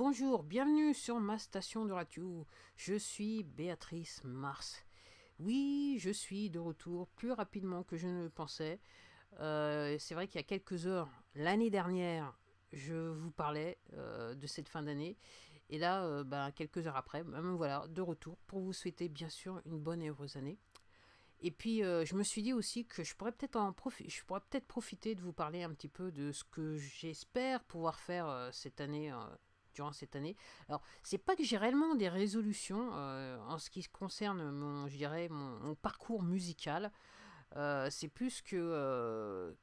Bonjour, bienvenue sur ma station de radio. Je suis Béatrice Mars. Oui, je suis de retour plus rapidement que je ne le pensais. C'est vrai qu'il y a quelques heures, l'année dernière, je vous parlais de cette fin d'année. Et là, quelques heures après, me voilà de retour pour vous souhaiter bien sûr une bonne et heureuse année. Et puis, je me suis dit aussi que je pourrais peut-être profiter de vous parler un petit peu de ce que j'espère pouvoir faire cette année, durant cette année. Alors, c'est pas que j'ai réellement des résolutions en ce qui concerne je dirais, mon parcours musical. C'est plus que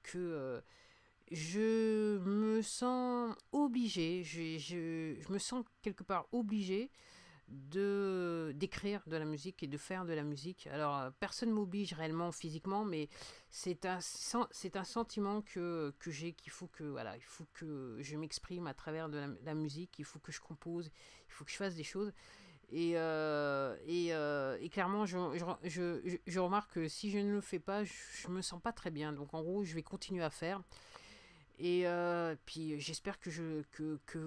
je me sens obligé, je me sens quelque part obligé d'écrire de la musique et de faire de la musique. Alors, personne m'oblige réellement physiquement, mais c'est un sentiment que j'ai, qu'il faut que, voilà, il faut que je m'exprime à travers de la musique, il faut que je compose, il faut que je fasse des choses. Et clairement, je remarque que si je ne le fais pas, je me sens pas très bien. Donc, en gros, je vais continuer à faire. Et puis j'espère que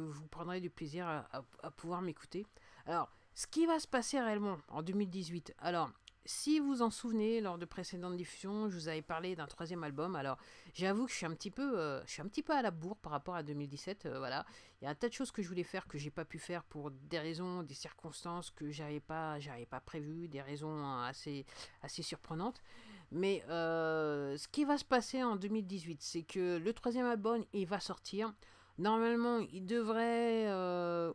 vous prendrez du plaisir à pouvoir m'écouter. Alors, ce qui va se passer réellement en 2018. Alors, si vous en souvenez, lors de précédentes diffusions, je vous avais parlé d'un troisième album. Alors, j'avoue que je suis un petit peu à la bourre par rapport à 2017. Voilà, il y a un tas de choses que je voulais faire que j'ai pas pu faire pour des raisons, des circonstances que j'avais pas prévues, des raisons assez surprenantes. Mais ce qui va se passer en 2018, c'est que le troisième album, il va sortir. Normalement, il devrait,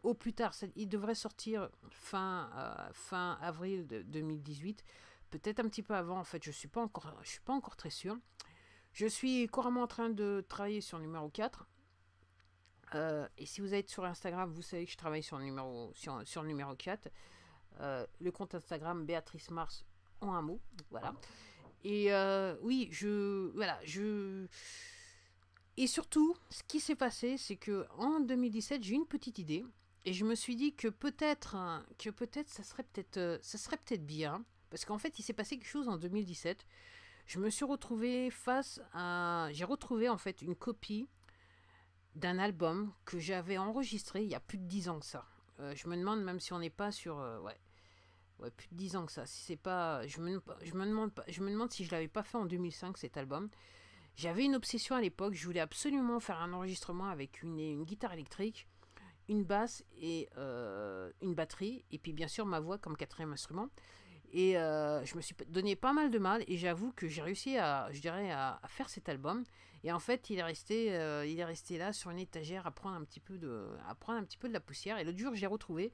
au plus tard, il devrait sortir fin avril de 2018. Peut-être un petit peu avant, en fait, je suis pas encore très sûr. Je suis couramment en train de travailler sur le numéro 4. Et si vous êtes sur Instagram, vous savez que je travaille sur le numéro 4. Le compte Instagram Béatrice Mars en un mot. Voilà. Et oui, Et surtout, ce qui s'est passé, c'est que en 2017, j'ai eu une petite idée. Et je me suis dit que peut-être ça serait peut-être bien. Parce qu'en fait, il s'est passé quelque chose en 2017. Je me suis retrouvé j'ai retrouvé en fait une copie d'un album que j'avais enregistré il y a plus de 10 ans que ça. Je me demande même si on n'est pas sur... ouais, plus de 10 ans que ça. Si c'est pas... je me demande si je l'avais pas fait en 2005, cet album. J'avais une obsession à l'époque. Je voulais absolument faire un enregistrement avec une guitare électrique, une basse et une batterie. Et puis bien sûr ma voix comme quatrième instrument. Et je me suis donné pas mal de mal et j'avoue que j'ai réussi à faire cet album. Et en fait, il est resté là sur une étagère à prendre un petit peu de la poussière. Et l'autre jour, je l'ai retrouvé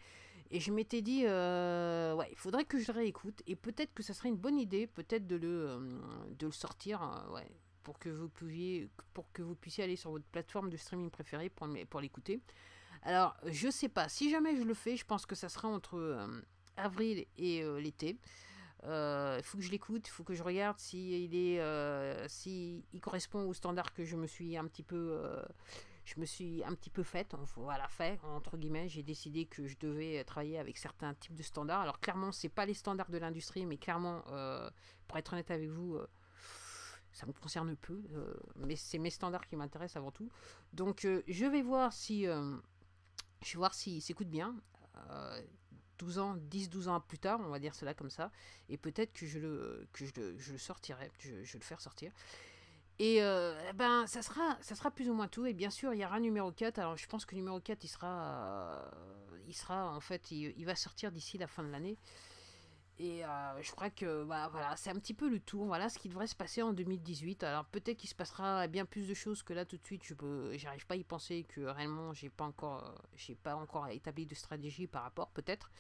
et je m'étais dit, ouais, il faudrait que je le réécoute et peut-être que ça serait une bonne idée, peut-être de le sortir, ouais, pour que vous puissiez aller sur votre plateforme de streaming préférée pour l'écouter. Alors, je sais pas. Si jamais je le fais, je pense que ça sera entre avril et l'été. Il faut que je l'écoute, il faut que je regarde si il correspond au standard que je me suis un petit peu faite. Voilà, fait entre guillemets. J'ai décidé que je devais travailler avec certains types de standards. Alors clairement, c'est pas les standards de l'industrie, mais clairement, pour être honnête avec vous. Ça me concerne peu, mais c'est mes standards qui m'intéressent avant tout. Donc, je vais voir s'il s'écoute bien. 10-12 ans plus tard, on va dire cela comme ça, et peut-être que je le sortirai, je le faire sortir. Et ça sera plus ou moins tout. Et bien sûr, il y aura un numéro 4. Alors, je pense que le numéro 4, il sera en fait, il va sortir d'ici la fin de l'année. Et je crois que voilà, c'est un petit peu le tour. Voilà ce qui devrait se passer en 2018. Alors peut-être qu'il se passera bien plus de choses que là tout de suite. J'arrive pas à y penser que réellement j'ai pas encore établi de stratégie par rapport peut-être.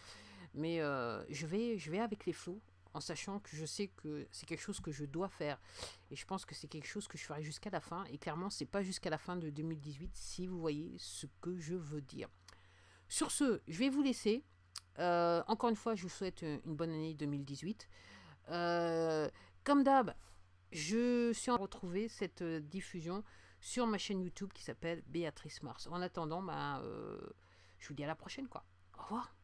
Mais je vais avec les flots en sachant que je sais que c'est quelque chose que je dois faire. Et je pense que c'est quelque chose que je ferai jusqu'à la fin. Et clairement, c'est pas jusqu'à la fin de 2018 si vous voyez ce que je veux dire. Sur ce, je vais vous laisser. Encore une fois, je vous souhaite une bonne année 2018. Comme d'hab, je suis en train de retrouver cette diffusion sur ma chaîne YouTube qui s'appelle Béatrice Mars. En attendant, je vous dis à la prochaine, quoi. Au revoir.